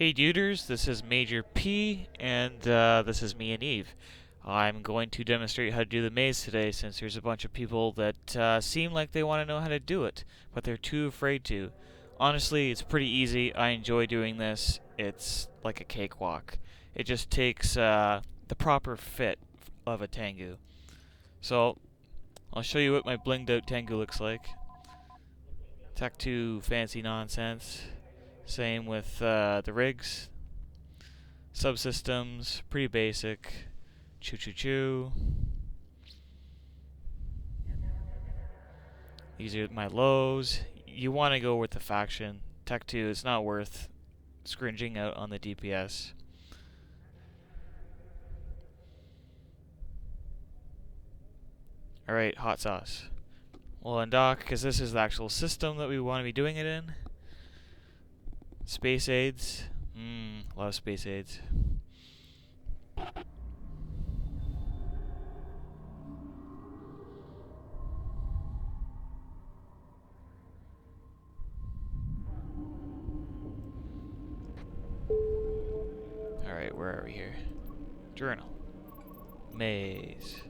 Hey duders, this is Major P, and this is me and Eve. I'm going to demonstrate how to do the maze today since there's a bunch of people that seem like they want to know how to do it, but they're too afraid to. Honestly, it's pretty easy. I enjoy doing this. It's like a cakewalk. It just takes the proper fit of a Tengu. So, I'll show you what my blinged out Tengu looks like. Tech 2 fancy nonsense. Same with the rigs. Subsystems, pretty basic. Choo choo choo. These are my lows. You want to go with the faction. Tech 2, it's not worth scringing out on the DPS. Alright, hot sauce. We'll undock because this is the actual system that we want to be doing it in. Space aids. Love space aids. Alright, where are we here? Journal. Maze.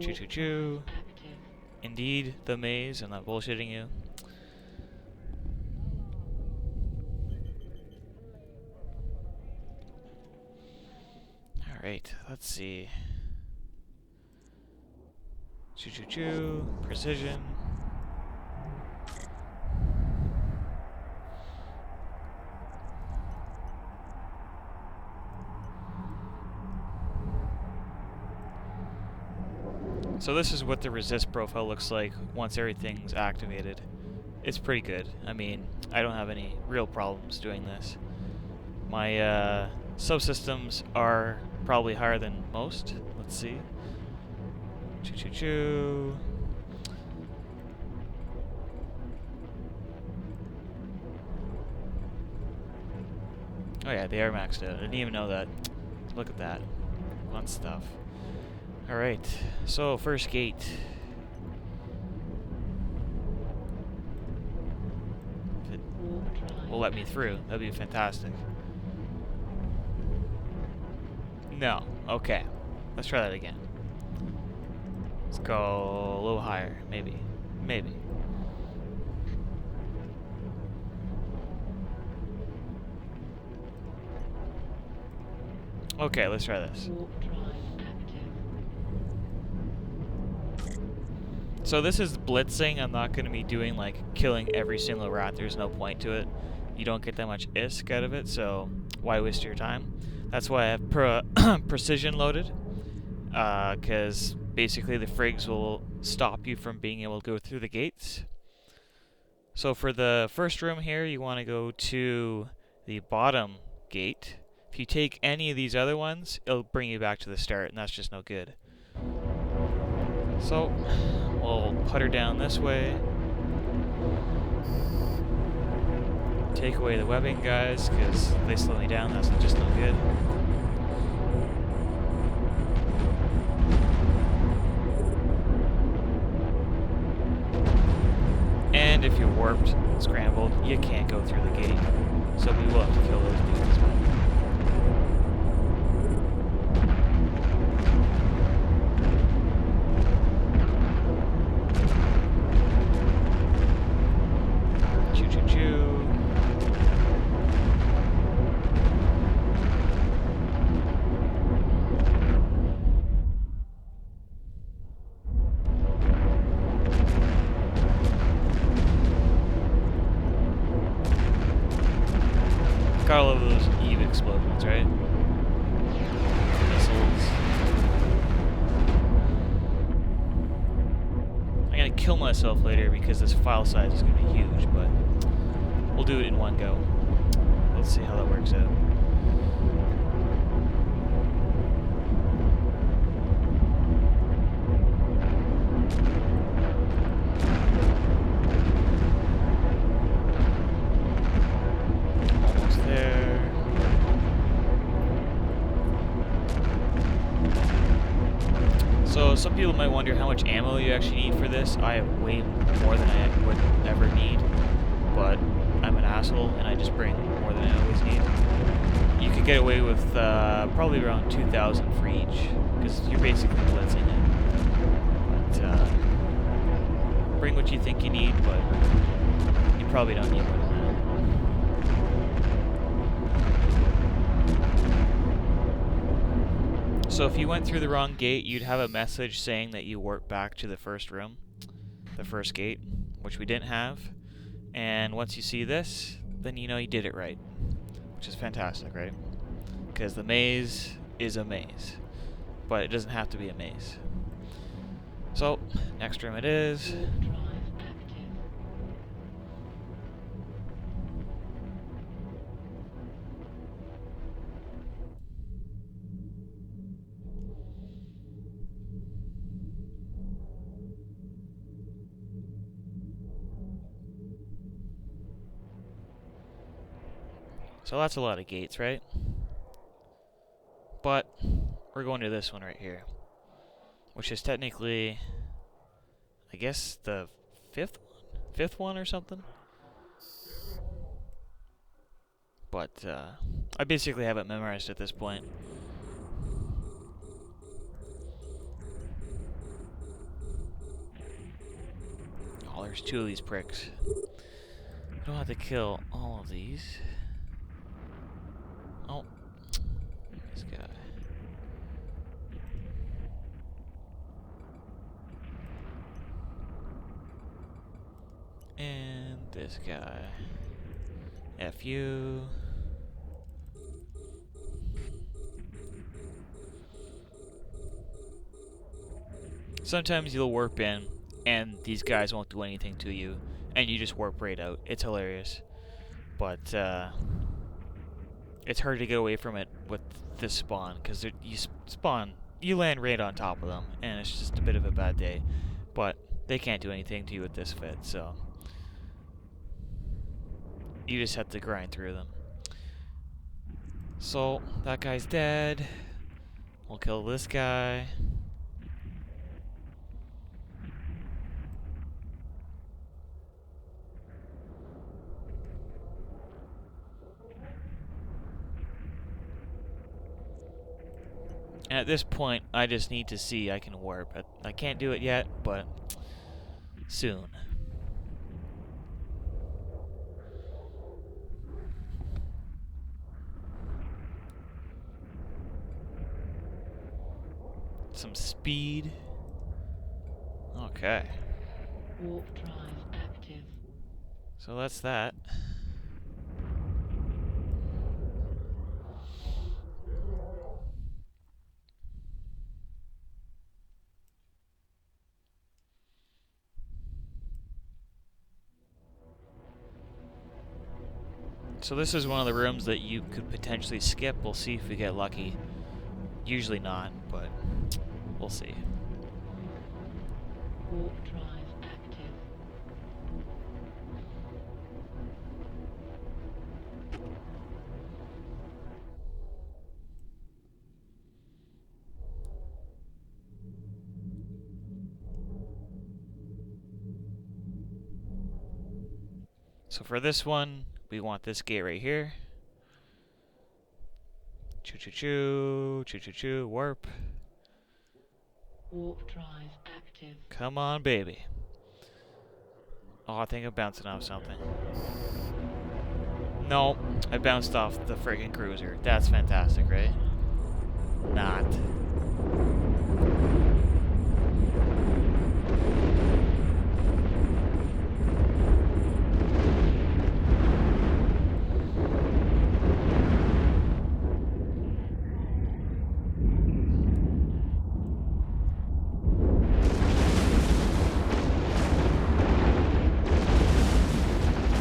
Choo choo choo. Indeed, the maze. I'm not bullshitting you. Alright, let's see. Choo choo choo. Precision. So this is what the resist profile looks like once everything's activated. It's pretty good. I mean, I don't have any real problems doing this. My subsystems are probably higher than most. Let's see. Choo choo choo. Oh yeah, they are maxed out. I didn't even know that. Look at that. Fun stuff. Alright, so first gate. If it will let me through, that'd be fantastic. No, okay. Let's try that again. Let's go a little higher, maybe. Maybe. Okay, let's try this. So this is blitzing. I'm not going to be doing like killing every single rat. There's no point to it. You don't get that much ISK out of it, so why waste your time? That's why I have precision loaded, because basically the frigs will stop you from being able to go through the gates. So for the first room here, you want to go to the bottom gate. If you take any of these other ones, it'll bring you back to the start, and that's just no good. So we'll putter down this way. Take away the webbing, guys, because they slow me down. That's just no good. And if you're warped, scrambled, you can't go through the gate. So we will have to kill those dudes as well. Got all of those EvE explosions, right? Missiles. I'm gonna kill myself later because this file size is gonna be huge, but we'll do it in one go. Let's see how that works out. So some people might wonder how much ammo you actually need for this. I have way more than I would ever need, but useful, and I just bring more than I always need. You could get away with probably around 2,000 for each, because you're basically blitzing it. But bring what you think you need, but you probably don't need more than that. So if you went through the wrong gate, you'd have a message saying that you warped back to the first room, the first gate, which we didn't have. And once you see this, then you know you did it right, which is fantastic, right? Because the maze is a maze, but it doesn't have to be a maze. So, next room it is. So that's a lot of gates, right? But we're going to this one right here, which is technically, I guess, the fifth one or something. But I basically have it memorized at this point. Oh, there's 2 of these pricks. I don't have to kill all of these. Oh, this guy. And this guy. F you. Sometimes you'll warp in, and these guys won't do anything to you, and you just warp right out. It's hilarious. But, it's hard to get away from it with this spawn, because you land right on top of them, and it's just a bit of a bad day. But they can't do anything to you with this fit, so you just have to grind through them. So, that guy's dead. We'll kill this guy. And at this point, I just need to see I can warp. I can't do it yet, but soon. Some speed. Okay. Warp drive active. So that's that. So this is one of the rooms that you could potentially skip. We'll see if we get lucky. Usually not, but we'll see. Warp drive active. So for this one, we want this gate right here. Choo-choo-choo, choo-choo-choo, warp. Warp drive active. Come on, baby. Oh, I think I'm bouncing off something. No, I bounced off the friggin' cruiser. That's fantastic, right? Not.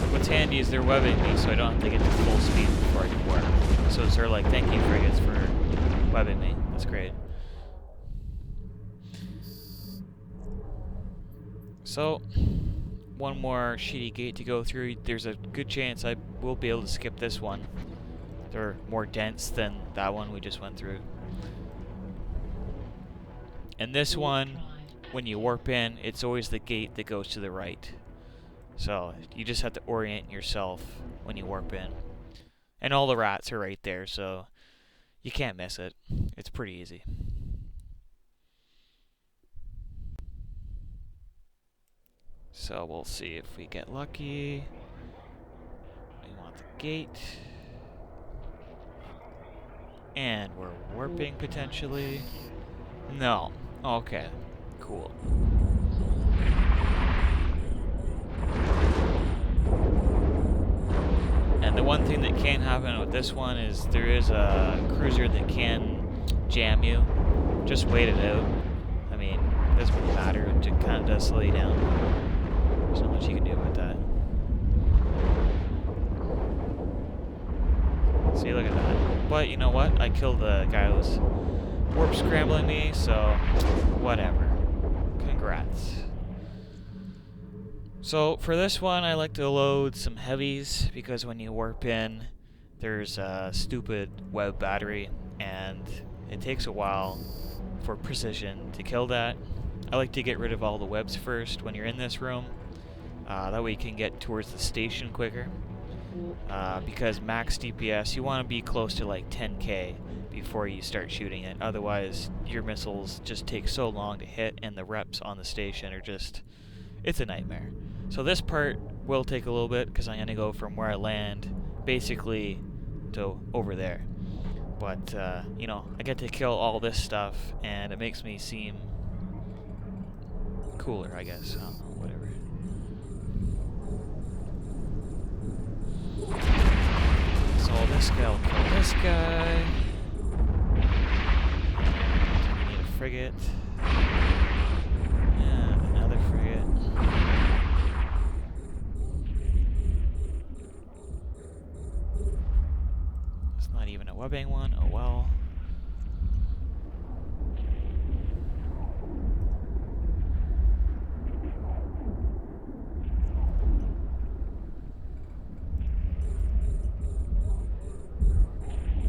What's handy is they're webbing me, so I don't have to get to full speed before I can warp. So they're like, thank you, frigates, for webbing me. That's great. So, one more shitty gate to go through. There's a good chance I will be able to skip this one. They're more dense than that one we just went through. And this one, when you warp in, it's always the gate that goes to the right. So, you just have to orient yourself when you warp in. And all the rats are right there, so you can't miss it. It's pretty easy. So we'll see if we get lucky. We want the gate. And we're warping potentially. No. Okay. Cool. And the one thing that can happen with this one is there is a cruiser that can jam you. Just wait it out. I mean, it doesn't really matter. It just kind of does slow you down. There's not much you can do about that. See, look at that. But you know what? I killed the guy who was warp scrambling me, so whatever. Congrats. So for this one, I like to load some heavies because when you warp in, there's a stupid web battery, and it takes a while for precision to kill that. I like to get rid of all the webs first when you're in this room. That way you can get towards the station quicker. Because max DPS, you want to be close to like 10k before you start shooting it. Otherwise, your missiles just take so long to hit, and the reps on the station are just... it's a nightmare. So this part will take a little bit, because I'm going to go from where I land, basically, to over there. But, you know, I get to kill all this stuff, and it makes me seem cooler, I guess. I don't know, whatever. So this guy will kill this guy. We need a frigate. And another frigate. It's not even a webbing one. Oh well.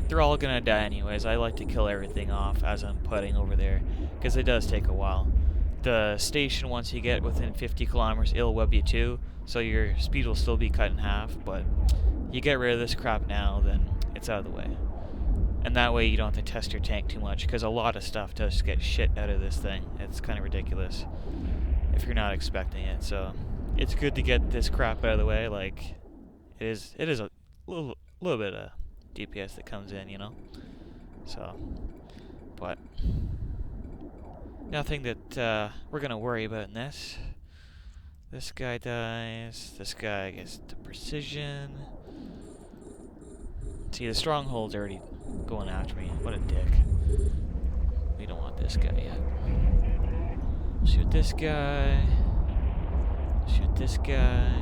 They're all gonna die anyways. I like to kill everything off as I'm putting over there, because it does take a while. The station, once you get within 50 kilometers, it'll web you too, so your speed will still be cut in half, but you get rid of this crap now, then it's out of the way. And that way you don't have to test your tank too much, because a lot of stuff does get shit out of this thing. It's kind of ridiculous if you're not expecting it, so it's good to get this crap out of the way. Like, it is a little bit of DPS that comes in, you know? So, but nothing that we're gonna worry about in this. This guy dies. This guy gets the precision. See, the stronghold's already going after me. What a dick. We don't want this guy yet. Shoot this guy. Shoot this guy.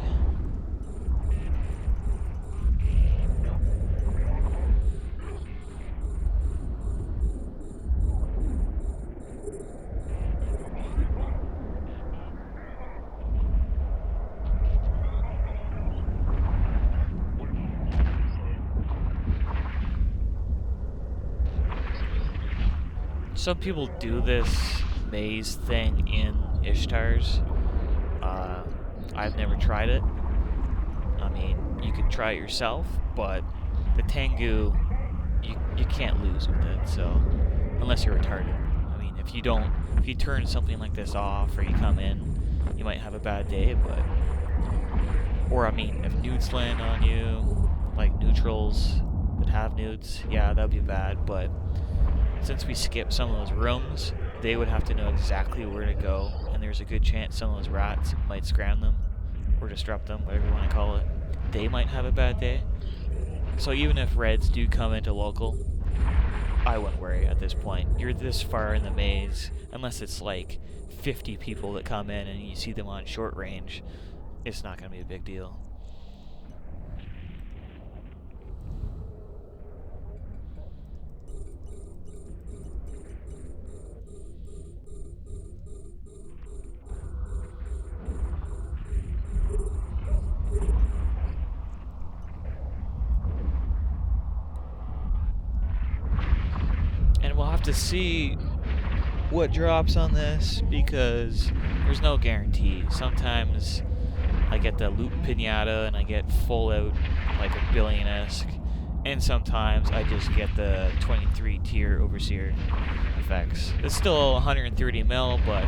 Some people do this maze thing in Ishtar's. I've never tried it. I mean, you could try it yourself, but the Tengu, you can't lose with it, so, unless you're retarded. I mean, if you turn something like this off, or you come in, you might have a bad day, but, or I mean, if newts land on you, like neutrals that have newts, yeah, that'd be bad, but since we skipped some of those rooms, they would have to know exactly where to go, and there's a good chance some of those rats might scram them, or disrupt them, whatever you want to call it. They might have a bad day. So even if reds do come into local, I wouldn't worry at this point. You're this far in the maze, unless it's like 50 people that come in and you see them on short range, it's not going to be a big deal. To see what drops on this, because there's no guarantee. Sometimes I get the loot pinata and I get full out like a billion-esque. And sometimes I just get the 23 tier overseer effects. It's still 130 mil, but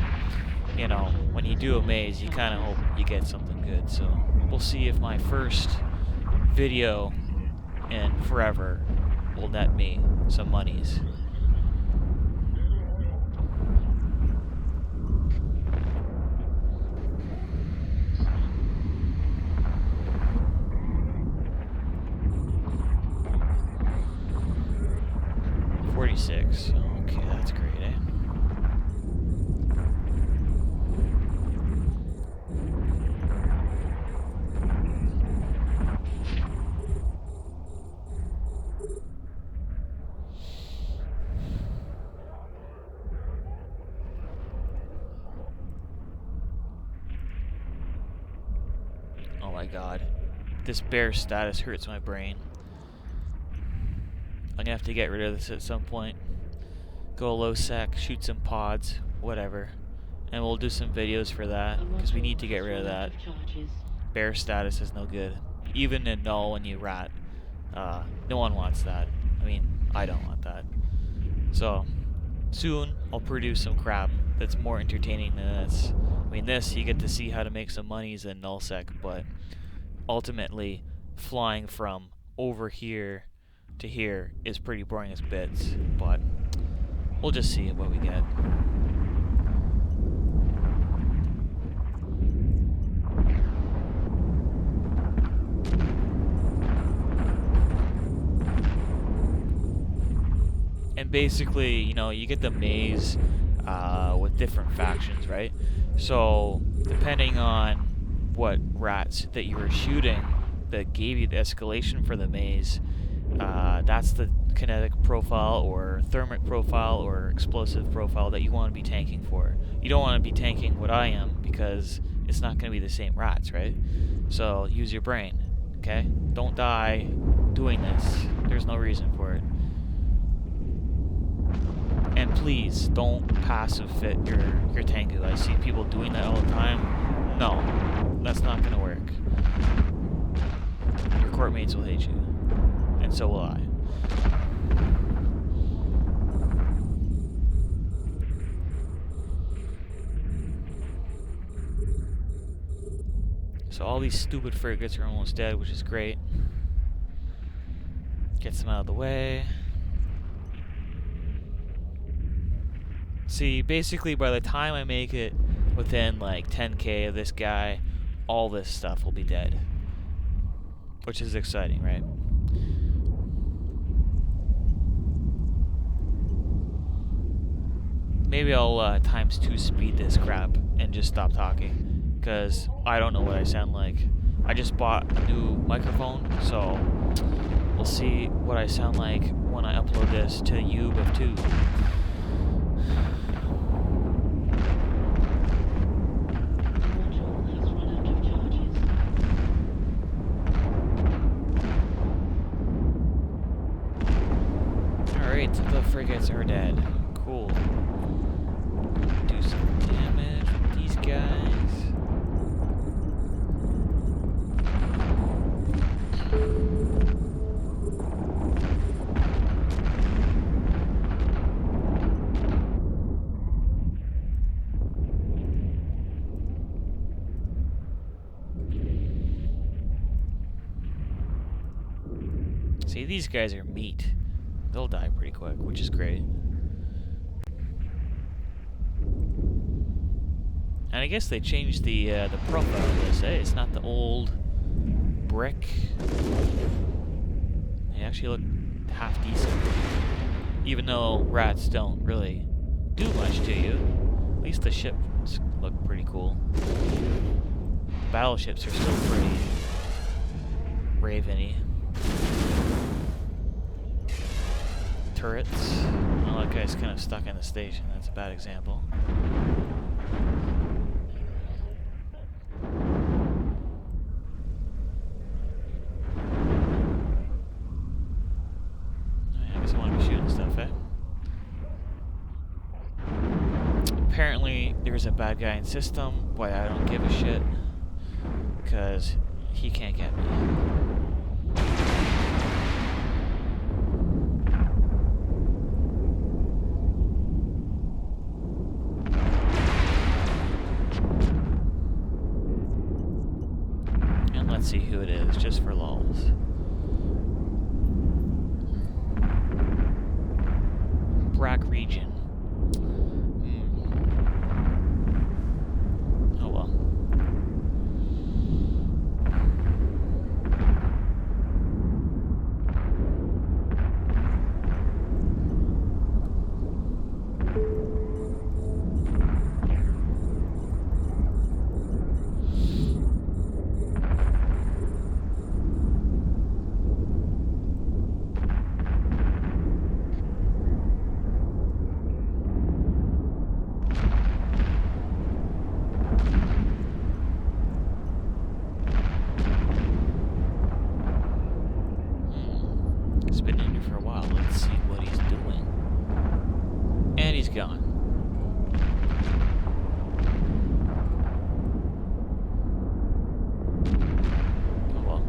you know, when you do a maze, you kind of hope you get something good. So we'll see if my first video in forever will net me some monies. $46. Okay, that's great, eh? Oh my god. This bear status hurts my brain. I'm gonna have to get rid of this at some point. Go low sec, shoot some pods, whatever. And we'll do some videos for that, because we need to get rid of that. Bear status is no good. Even in null when you rat. No one wants that. I mean, I don't want that. So, soon I'll produce some crap that's more entertaining than this. I mean, this, you get to see how to make some monies in nullsec, but ultimately, flying from over here to here is pretty boring as bits, but we'll just see what we get. And basically, you know, you get the maze with different factions, right? So, depending on what rats that you were shooting that gave you the escalation for the maze, that's the kinetic profile or thermic profile or explosive profile that you want to be tanking for. You don't want to be tanking what I am because it's not going to be the same rats, right? So, use your brain, okay? Don't die doing this. There's no reason for it. And please, don't passive fit your Tengu. I see people doing that all the time. No, that's not going to work. Your court mates will hate you. And so will I. So all these stupid frigates are almost dead, which is great. Gets them out of the way. See, basically by the time I make it within like 10k of this guy, all this stuff will be dead. Which is exciting, right? Maybe I'll times 2 speed this crap and just stop talking, because I don't know what I sound like. I just bought a new microphone, so we'll see what I sound like when I upload this to EvE of 2. Alright, the frigates are dead. Cool. Do some damage with these guys. See, these guys are meat. They'll die pretty quick, which is great. And I guess they changed the profile of this, eh? It's not the old brick. They actually look half decent. Even though rats don't really do much to you. At least the ships look pretty cool. Battleships are still pretty raven-y. Turrets. Oh, that guy's kind of stuck in the station. That's a bad example. I guess I want to be shooting stuff, eh? Apparently, there's a bad guy in system. Boy, I don't give a shit. because he can't get me. And let's see who it is, just for lulz. Brack region. Oh well. He's been in here for a while. Let's see what he's doing. And he's gone. Oh well.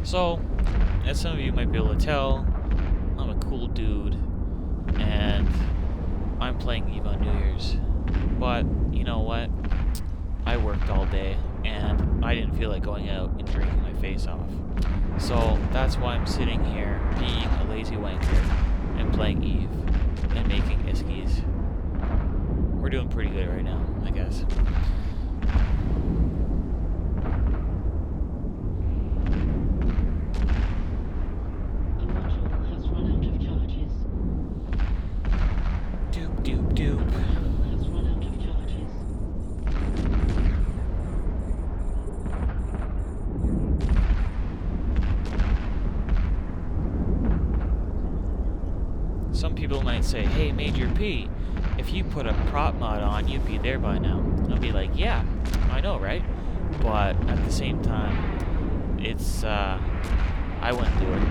So, as some of you might be able to tell, I'm a cool dude, and I'm playing EvE on New Year's. But, you know what? I worked all day, and I didn't feel like going out and drinking my face off. So, that's why I'm sitting here being a lazy wanker and playing EvE and making iskies. We're doing pretty good right now, I guess. The module has run out of charges. Doop, doop, doop. Module has run out of charges. Some people might say, hey, Major P, if you put a prop mod on, you'd be there by now. I'll be like, yeah, I know, right? But at the same time, it's, I wouldn't do it.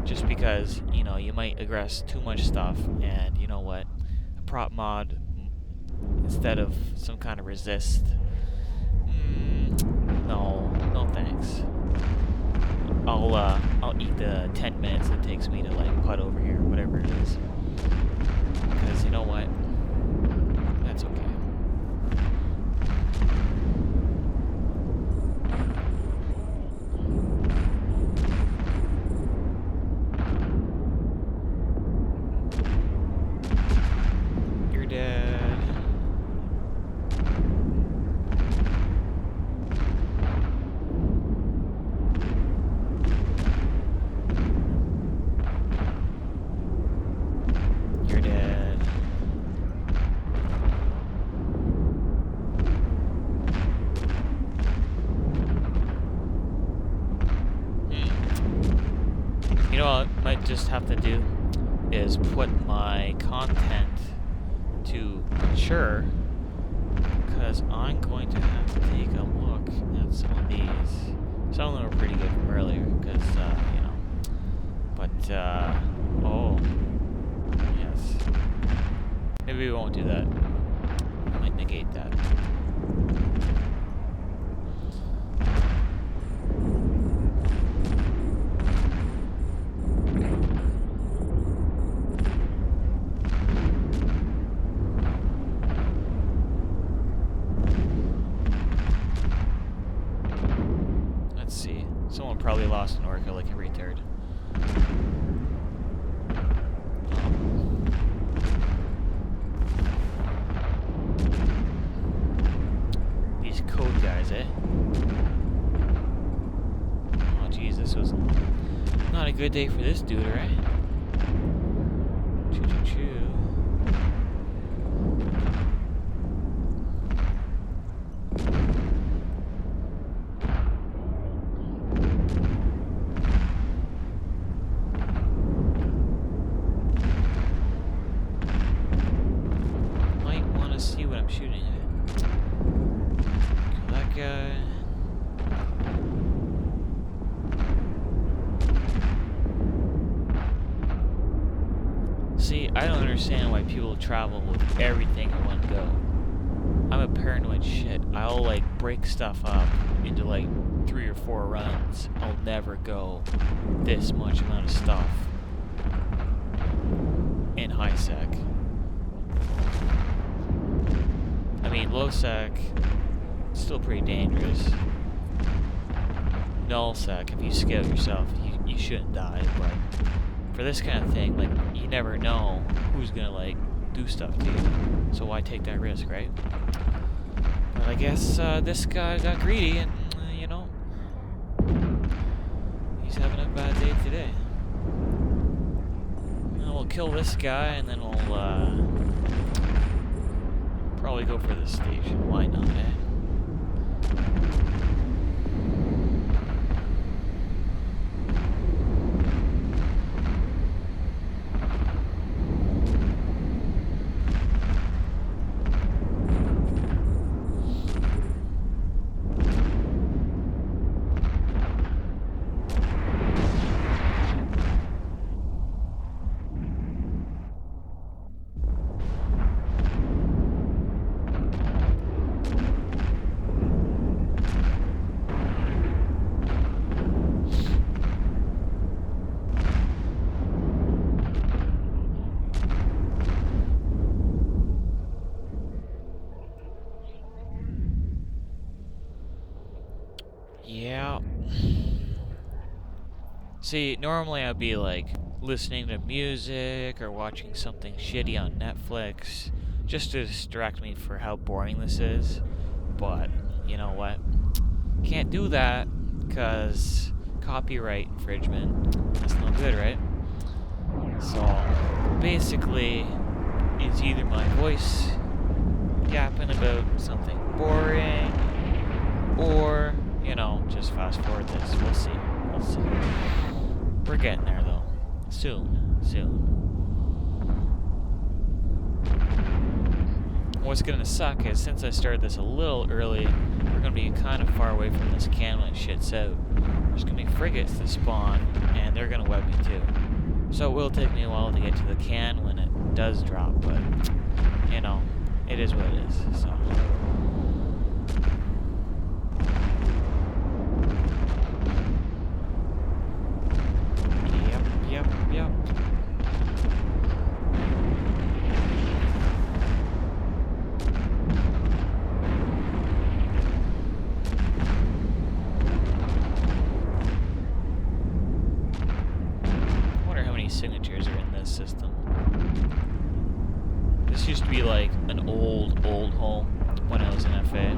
Just because, you know, you might aggress too much stuff, and you know what? A prop mod, instead of some kind of resist, no thanks. I'll eat the 10 minutes it takes me to, like, putt over here, whatever it is. Because, you know what? That's okay. You're dead. You're dead. You know what I might just have to do is put my content to mature, because I'm going to have to take a look at some of these. Some of them are pretty good from earlier, because, you know. But, oh. Yes. Maybe we won't do that. Might negate that. Let's see. Someone probably lost an orca like a retard. These code guys, eh? Oh jeez, this was not a good day for this dude, right? Choo choo choo. Might want to see what I'm shooting at. Kill that guy. See, I don't understand why people travel with everything in one go. I'm a paranoid shit. I'll like break stuff up into like 3 or 4 runs. I'll never go this much amount of stuff in high sec. I mean, low sec, still pretty dangerous. Null sec, if you scale yourself, you shouldn't die, but for this kind of thing, like, you never know who's gonna, like, do stuff to you. So why take that risk, right? But I guess this guy got greedy and, you know, he's having a bad day today. Well, we'll kill this guy and then we'll probably go for this station. Why not, eh? Yeah. See, normally I'd be like listening to music or watching something shitty on Netflix just to distract me for how boring this is. But, you know what? Can't do that because copyright infringement. That's no good, right? So, basically, it's either my voice yapping about something boring or, you know, just fast forward this. We'll see. We'll see. We're getting there, though. Soon. Soon. What's gonna suck is, since I started this a little early, we're gonna be kind of far away from this can when it shits out. There's gonna be frigates that spawn, and they're gonna web me too. So it will take me a while to get to the can when it does drop, but, you know, it is what it is, so... Yep. I wonder how many signatures are in this system. This used to be like an old home when I was in FA.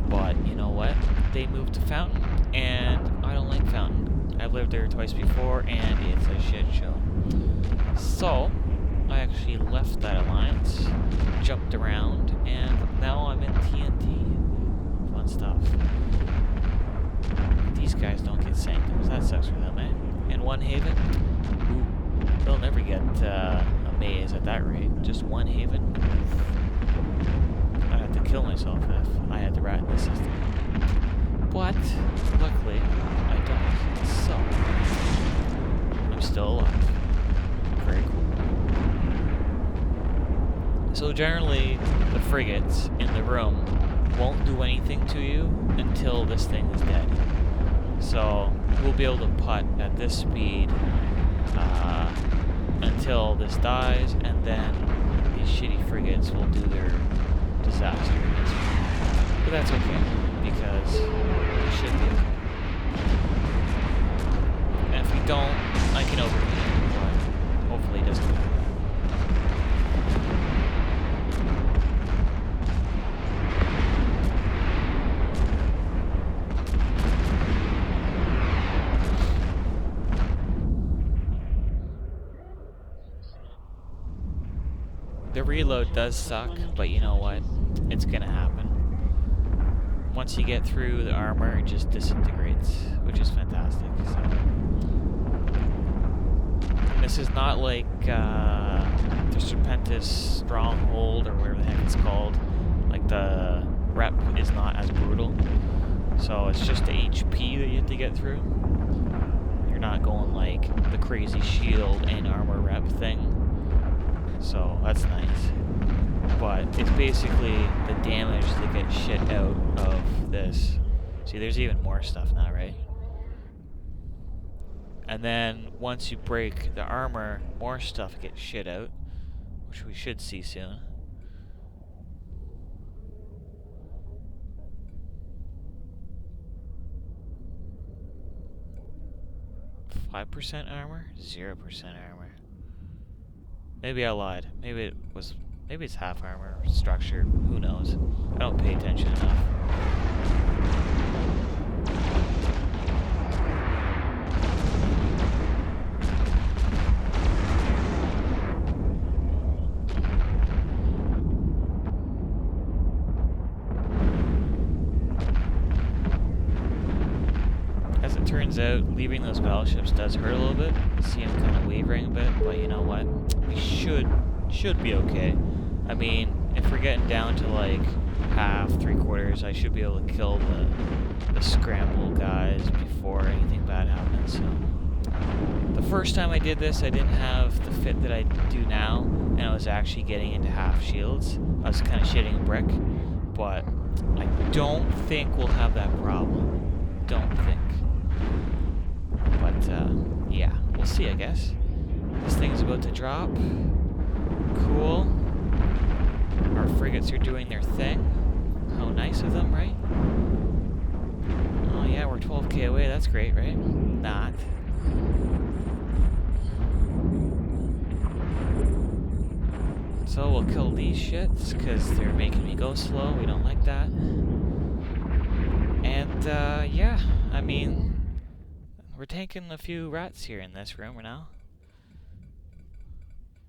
But you know what? They moved to Fountain, and I don't like Fountain. I've lived there twice before, and it's a shit show. So, I actually left that alliance, jumped around, and now I'm in TNT. Fun stuff. These guys don't get sanctums. That sucks for them, eh? And One Haven? Ooh, they'll never get a maze at that rate. Just One Haven? I'd have to kill myself if I had to rat in this system. But, luckily, I don't. So, I'm still alive. Very cool. So generally, the frigates in the room won't do anything to you until this thing is dead. So, we'll be able to putt at this speed until this dies, and then these shitty frigates will do their disaster against me. But that's okay, because it should be okay. And if we don't, I can overheat, but hopefully it doesn't happen. The reload does suck, but you know what? It's gonna happen. Once you get through the armor, it just disintegrates, which is fantastic. So. This is not like the Serpentis stronghold, or whatever the heck it's called. Like, the rep is not as brutal. So it's just the HP that you have to get through. You're not going like the crazy shield and armor rep thing. so that's nice. But it's basically the damage that gets shit out of this. See, there's even more stuff now, right? And then once you break the armor, more stuff gets shit out, which we should see soon. %5 armor, 0% armor. Maybe I lied. Maybe it's half armor structure. Who knows? I don't pay attention enough. As it turns out, leaving those battleships does hurt a little bit. You see them kind of wavering a bit, but you know what? We should be okay. I mean, if we're getting down to like half, 3/4, I should be able to kill the scramble guys before anything bad happens. So the first time I did this, I didn't have the fit that I do now, and I was actually getting into half shields. I was kind of shitting a brick, but I don't think we'll have that problem. Don't think. But yeah, we'll see, I guess. This thing's about to drop. Cool. Our frigates are doing their thing. How nice of them, right? Oh yeah, we're 12k away. That's great, right? Not. So we'll kill these shits, because they're making me go slow. We don't like that. And yeah, I mean, we're tanking a few rats here in this room now.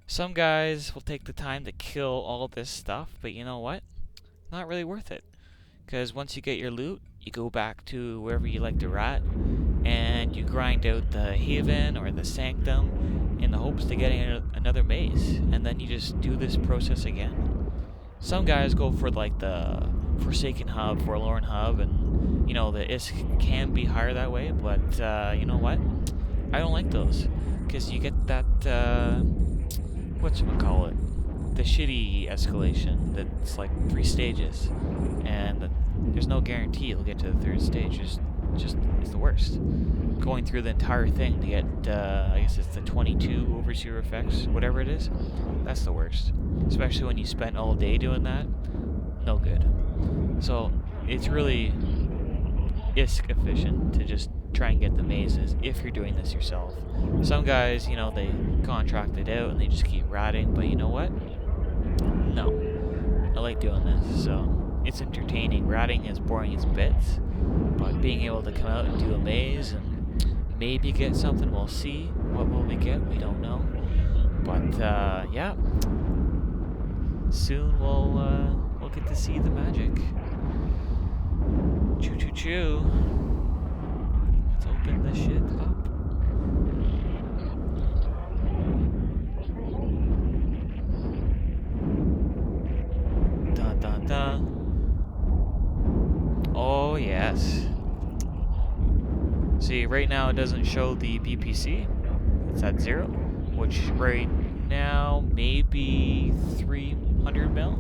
Some guys will take the time to kill all this stuff, but you know what? Not really worth it. Because once you get your loot, you go back to wherever you like to rat, and you grind out the Haven or the Sanctum in the hopes to getting another maze, and then you just do this process again. Some guys go for like the Forsaken Hub, Forlorn Hub, and you know, the ISK can be higher that way, but you know what? I don't like those, because you get that, whatchamacallit, the shitty escalation that's like 3 stages, and there's no guarantee you'll get to the 3rd stage. It's the worst. Going through the entire thing to get, I guess it's the 22 overseer effects, whatever it is, that's the worst. Especially when you spent all day doing that, no good. So it's really ISK efficient to just try and get the mazes if you're doing this yourself. Some guys, you know, they contract it out and they just keep ratting, but you know what? No. I like doing this, so it's entertaining. Ratting is boring as bits, but being able to come out and do a maze and maybe get something, we'll see. What will we get? We don't know. But yeah. Soon we'll get to see the magic. Choo choo choo. Let's open this shit up. Dun dun dun. Oh yes. See, right now it doesn't show the BPC. It's at 0, which right now maybe 300 mil.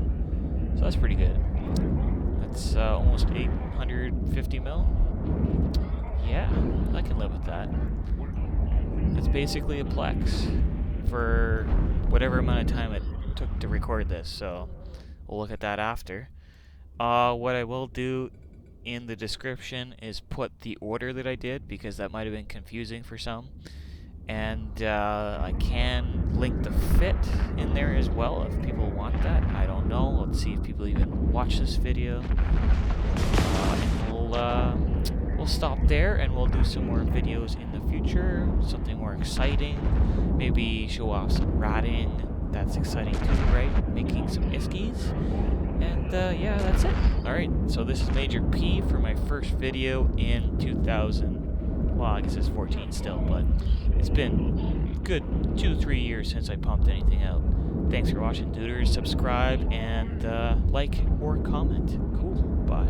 So that's pretty good. That's almost 850 mil. Yeah, I can live with that. It's basically a plex for whatever amount of time it took to record this, so we'll look at that after. What I will do in the description is put the order that I did, because that might have been confusing for some. And I can link the fit in there as well if people want that. I don't know. Let's see if people even watch this video. We'll stop there and we'll do some more videos in the future. Something more exciting. Maybe show off some ratting. That's exciting too, right? Making some iskies. And yeah, that's it. Alright, so this is Major P for my first video in 2000. Well, I guess it's 14 still, but it's been good 2-3 years since I pumped anything out. Thanks for watching, duders. Subscribe and like or comment. Cool. Bye.